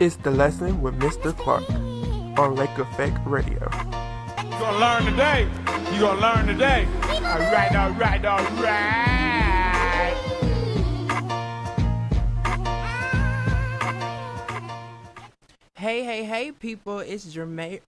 It's the lesson with Mr. Clark on Lake Effect Radio. You gonna learn today. You gonna learn today. All right, all right, all right. Hey, people, it's Jermaine.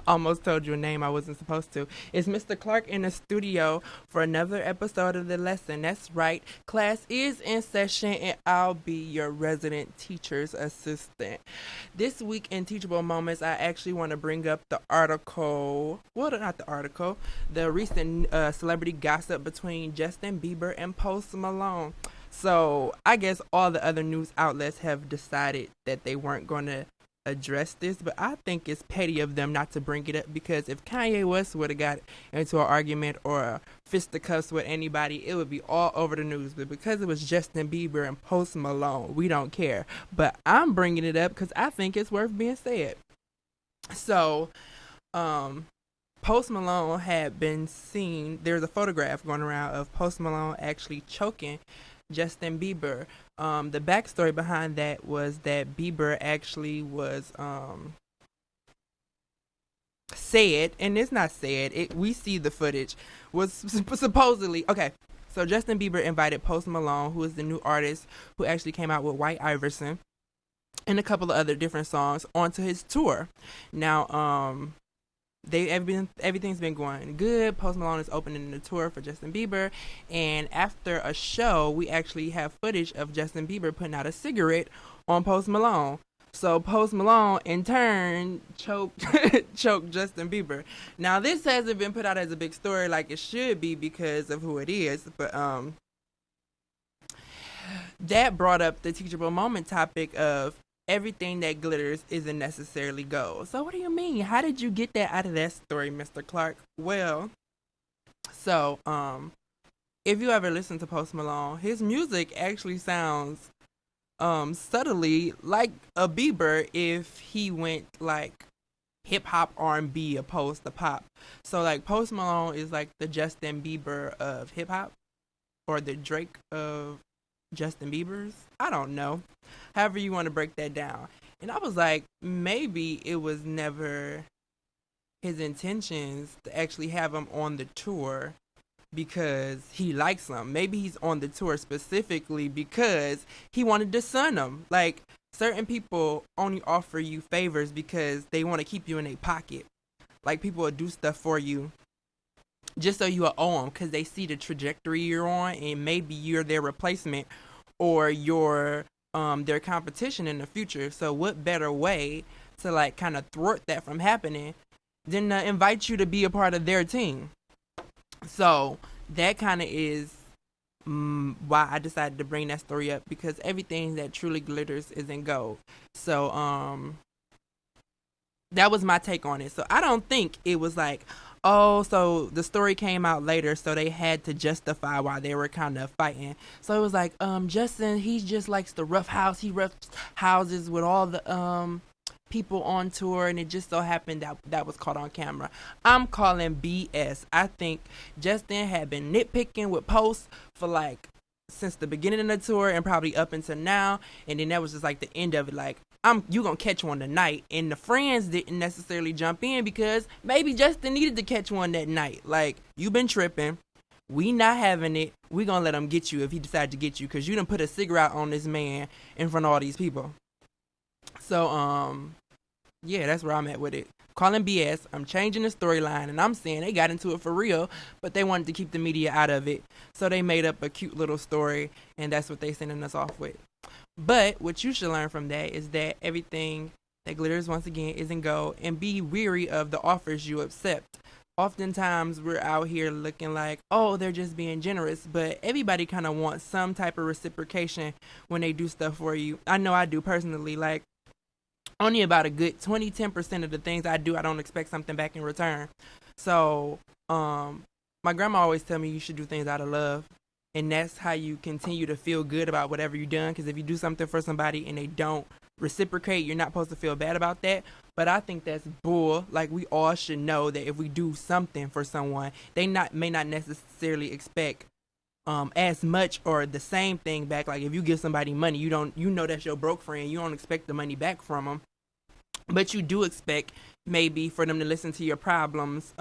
Almost told you a name I wasn't supposed to. It's Mr. Clark in the studio for another episode of The Lesson. That's right. Class is in session and I'll be your resident teacher's assistant. This week in Teachable Moments, I actually want to bring up the article. Well, not the article. The recent celebrity gossip between Justin Bieber and Post Malone. So I guess all the other news outlets have decided that they weren't going to address this, but I think it's petty of them not to bring it up, because if Kanye West would have got into an argument or a fisticuffs with anybody, it would be all over the news. But because it was Justin Bieber and Post Malone, we don't care. But I'm bringing it up because I think it's worth being said. So, Post Malone had been seen. There's a photograph going around of Post Malone actually choking Justin Bieber. The backstory behind that was that Bieber actually was said, and it's not said, we see the footage, was supposedly, okay, so Justin Bieber invited Post Malone, who is the new artist who actually came out with White Iverson and a couple of other different songs, onto his tour. Now, everything's been going good. Post Malone is opening the tour for Justin Bieber, and after a show, we actually have footage of Justin Bieber putting out a cigarette on Post Malone. So Post Malone, in turn, choked Justin Bieber. Now, this hasn't been put out as a big story like it should be because of who it is, but that brought up the teachable moment topic of everything that glitters isn't necessarily gold. So what do you mean? How did you get that out of that story, Mr. Clark? Well, so if you ever listen to Post Malone, his music actually sounds subtly like a Bieber if he went like hip hop R&B opposed to pop. So like Post Malone is like the Justin Bieber of hip hop, or the Drake of Justin Bieber's. I don't know. However you want to break that down. And I was like, maybe it was never his intentions to actually have him on the tour because he likes him. Maybe he's on the tour specifically because he wanted to sun him. Like, certain people only offer you favors because they want to keep you in their pocket. Like, people will do stuff for you just so you will owe them because they see the trajectory you're on, and maybe you're their replacement or you're their competition in the future. So what better way to like kind of thwart that from happening than to invite you to be a part of their team? So that kind of is why I decided to bring that story up, because everything that truly glitters isn't gold. So that was my take on it. So I don't think it was like, oh, so the story came out later, so they had to justify why they were kind of fighting. So it was like, Justin, he just likes the rough house. He roughs houses with all the people on tour, and it just so happened that was caught on camera. I'm calling BS. I think Justin had been nitpicking with Post for like since the beginning of the tour and probably up until now, and then that was just like the end of it. Like, you gonna catch one tonight, and the friends didn't necessarily jump in because maybe Justin needed to catch one that night. Like, you been tripping, we not having it, we gonna let him get you if he decides to get you, because you done put a cigarette on this man in front of all these people. So yeah, that's where I'm at with it. Calling BS. I'm changing the storyline, and I'm saying they got into it for real, but they wanted to keep the media out of it, so they made up a cute little story, and that's what they sending us off with. But what you should learn from that is that everything that glitters, once again, isn't gold, and be weary of the offers you accept. Oftentimes, we're out here looking like, oh, they're just being generous, but everybody kind of wants some type of reciprocation when they do stuff for you. I know I do personally. Like, only about a good 10% of the things I do, I don't expect something back in return. So, my grandma always tell me you should do things out of love. And that's how you continue to feel good about whatever you've done. Because if you do something for somebody and they don't reciprocate, you're not supposed to feel bad about that. But I think that's bull. Like, we all should know that if we do something for someone, they may not necessarily expect as much or the same thing back. Like if you give somebody money, you know that's your broke friend. You don't expect the money back from them, but you do expect maybe for them to listen to your problems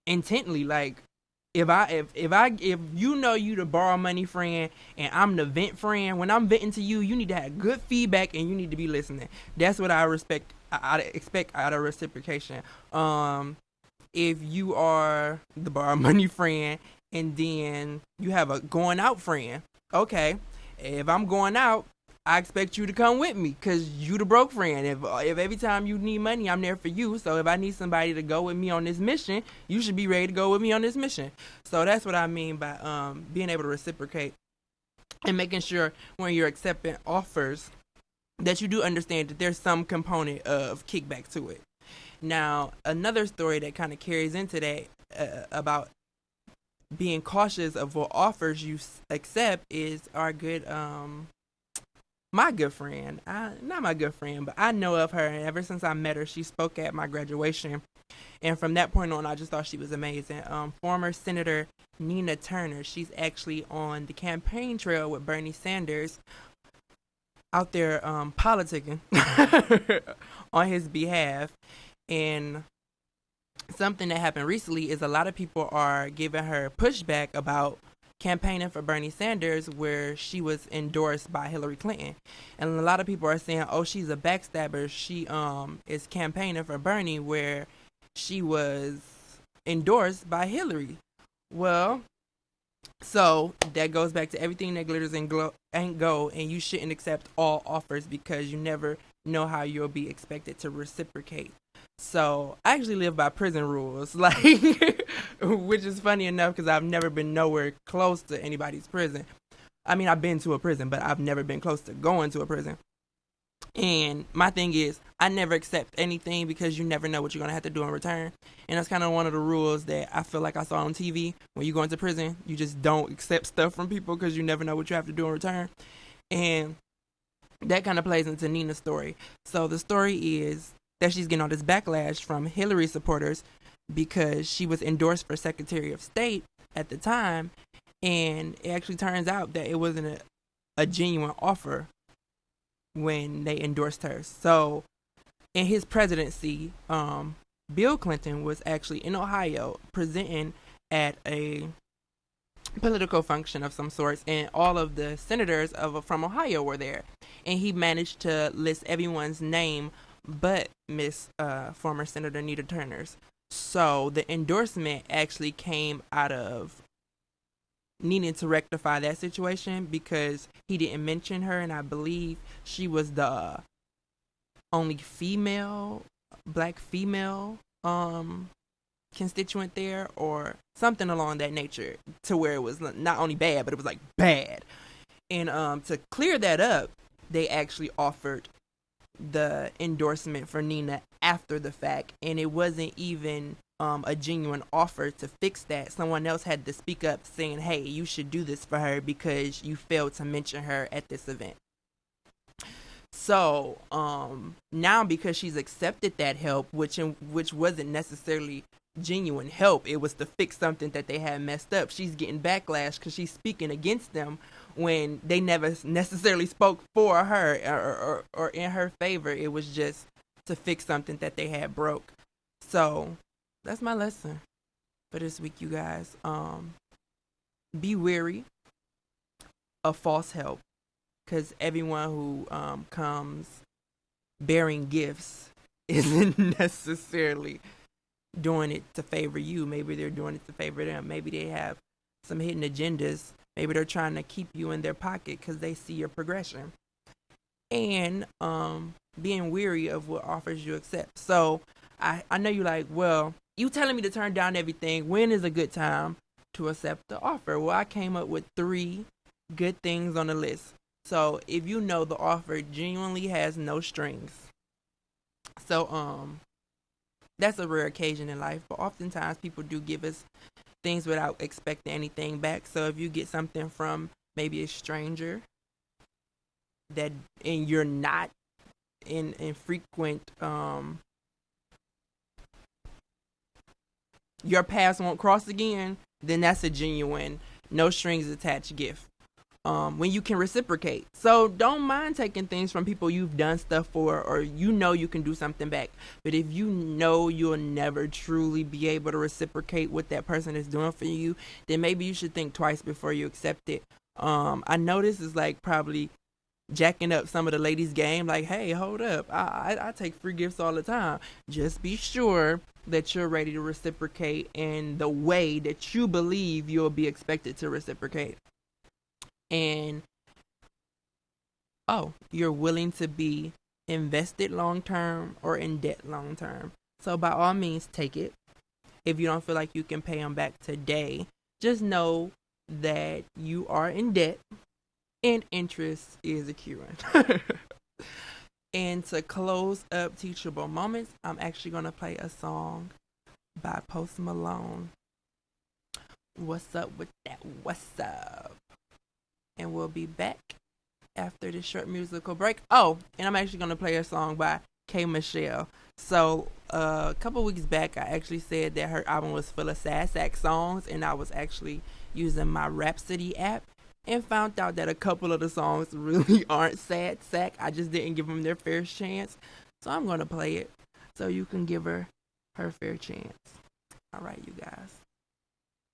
intently. Like if you know you the borrow money friend and I'm the vent friend, when I'm venting to you, you need to have good feedback and you need to be listening. That's what I respect. I expect out of reciprocation. If you are the borrow money friend and then you have a going out friend, okay, if I'm going out, I expect you to come with me because you the broke friend. If every time you need money, I'm there for you. So if I need somebody to go with me on this mission, you should be ready to go with me on this mission. So that's what I mean by being able to reciprocate and making sure when you're accepting offers that you do understand that there's some component of kickback to it. Now, another story that kind of carries into that about being cautious of what offers you accept is our good my good friend, not my good friend, but I know of her, and ever since I met her, she spoke at my graduation, and from that point on, I just thought she was amazing. Former Senator Nina Turner, she's actually on the campaign trail with Bernie Sanders, out there politicking on his behalf, and something that happened recently is a lot of people are giving her pushback about campaigning for Bernie Sanders, where she was endorsed by Hillary Clinton, and a lot of people are saying, "Oh, she's a backstabber. She is campaigning for Bernie, where she was endorsed by Hillary." Well, so that goes back to everything that glitters and ain't gold, and you shouldn't accept all offers because you never know how you'll be expected to reciprocate. So I actually live by prison rules, like, which is funny enough because I've never been nowhere close to anybody's prison. I mean, I've been to a prison, but I've never been close to going to a prison. And my thing is, I never accept anything because you never know what you're going to have to do in return. And that's kind of one of the rules that I feel like I saw on TV. When you go into prison, you just don't accept stuff from people because you never know what you have to do in return. And that kind of plays into Nina's story. So the story is that she's getting all this backlash from Hillary supporters because she was endorsed for Secretary of State at the time. And it actually turns out that it wasn't a genuine offer when they endorsed her. So in his presidency, Bill Clinton was actually in Ohio presenting at a political function of some sorts, and all of the senators from Ohio were there, and he managed to list everyone's name but Miss former Senator Nina Turner's. So the endorsement actually came out of needing to rectify that situation because he didn't mention her, and I believe she was the only black female constituent there, or something along that nature, to where it was not only bad, but it was like bad. And to clear that up, they actually offered the endorsement for Nina after the fact, and it wasn't even a genuine offer to fix that. Someone else had to speak up saying, "Hey, you should do this for her because you failed to mention her at this event." So now, because she's accepted that help, which wasn't necessarily genuine help, it was to fix something that they had messed up, she's getting backlash because she's speaking against them when they never necessarily spoke for her or in her favor. It was just to fix something that they had broke. So that's my lesson for this week, you guys. Be wary of false help, because everyone who comes bearing gifts isn't necessarily doing it to favor you. Maybe they're doing it to favor them. Maybe they have some hidden agendas. Maybe they're trying to keep you in their pocket because they see your progression. And being weary of what offers you accept. So I know you're like, well, you telling me to turn down everything. When is a good time to accept the offer? Well, I came up with 3 good things on the list. So if you know the offer genuinely has no strings. So that's a rare occasion in life, but oftentimes people do give us things without expecting anything back. So if you get something from maybe a stranger and you're not in frequent your paths won't cross again, then that's a genuine, no strings attached gift. When you can reciprocate. So don't mind taking things from people you've done stuff for, or you know you can do something back. But if you know you'll never truly be able to reciprocate what that person is doing for you, then maybe you should think twice before you accept it. I know this is like probably jacking up some of the ladies' game. Like, hey, hold up. I take free gifts all the time. Just be sure that you're ready to reciprocate in the way that you believe you'll be expected to reciprocate. And you're willing to be invested long term or in debt long term. So by all means, take it. If you don't feel like you can pay them back today, just know that you are in debt and interest is accruing. And to close up Teachable Moments, I'm actually going to play a song by Post Malone. What's up with that? What's up? And we'll be back after this short musical break. Oh, and I'm actually going to play a song by K. Michelle. So, a couple weeks back, I actually said that her album was full of sad sack songs, and I was actually using my Rhapsody app and found out that a couple of the songs really aren't sad sack. I just didn't give them their fair chance. So I'm going to play it so you can give her fair chance. All right, you guys.